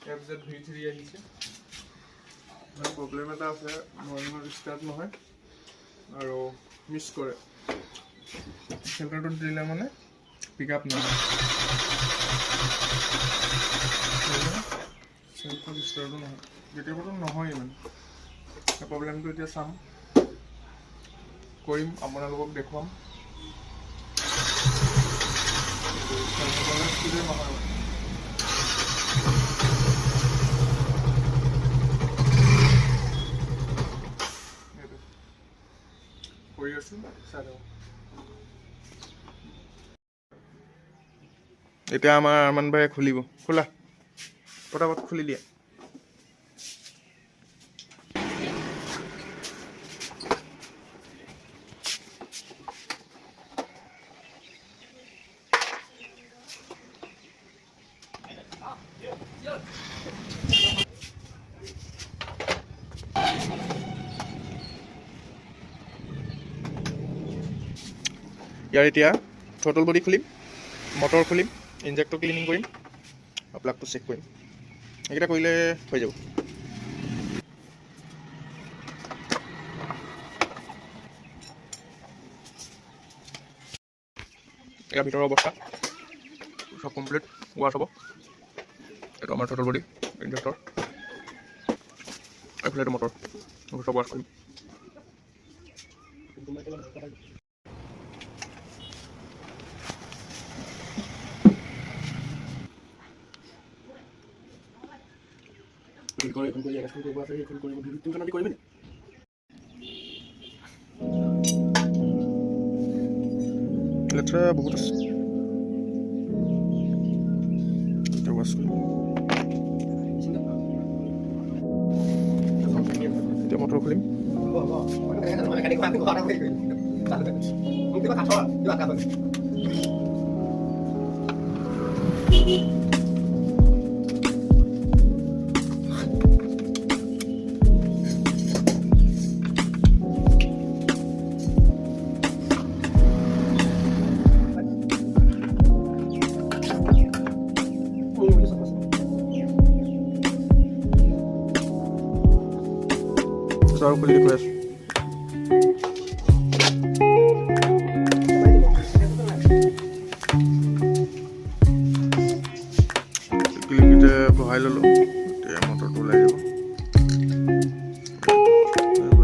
FZ-V3 আহিছে problem এটা আছে মৰ্ণিঙত ষ্টাৰ্ট নহয় আৰু মিছ কৰে ফিল্টাৰটো দিলে মানে পিক আপ নহয় চেল্ফত ষ্টাৰ্টো নহয় কেতিয়াবাতো নহয় ইমান প্ৰব্লেমটো এতিয়া চাম কৰিম আপোনালোকক দেখুৱাম নহয় কৰি আছো এতিয়া আমাৰ আৰমান ভাই খুলিব খোলা পটাপট খুলি দিয়া ইয়াৰ এতিয়া থ্ৰটল বডি খুলিম মটৰ খুলিম ইঞ্জেক্টৰ ক্লিনিং কৰিম আৰু প্লাগটো চেক কৰিম এইকেইটা কৰিলে হৈ যাব ইয়াৰ ভিতৰৰ অৱস্থা সব কমপ্লিট ৱাছ হ'ব এইটো আমাৰ থ্ৰটল বডি ইঞ্জেক্টৰ এইফালে এইটো মটৰ সব ৱাছ কৰিম লেতেৰা বহুত আছে এতিয়া মটৰ খুলিম আৰু খুলি দেখুৱাই আছো ক্লিপতে বহাই ল'লো এতিয়া মটৰটো ওলাই যাব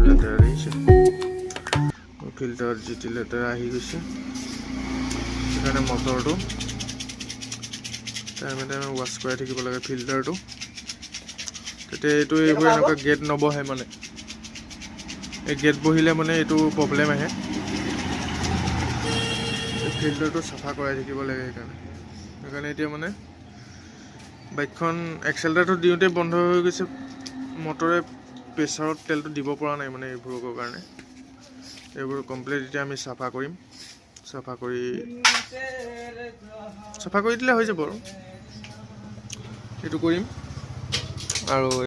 লেতেৰা আহিছে ফিল্টাৰত যি টি লেতেৰা আহি গৈছে সেইকাৰণে মটৰটো টাইমে টাইমে ৱাছ কৰাই থাকিব লাগে ফিল্টাৰটো তেতিয়া এইটো এইবোৰ এনেকুৱা গেট নবহে মানে এই গেট বহিলে মানে এইটো প্ৰব্লেম আহে ফিল্টাৰটো চাফা কৰাই থাকিব লাগে সেইকাৰণে এতিয়া মানে বাইকখন এক্সেলেটাৰটো দিওঁতে বন্ধ হৈ গৈছে মটৰে প্ৰেছাৰত তেলটো দিব পৰা নাই মানে এইবোৰৰ কাৰণে এইবোৰ কমপ্লিট এতিয়া আমি চাফা কৰিম চাফা কৰি দিলে হৈ যাব আৰু এইটো কৰিম আৰু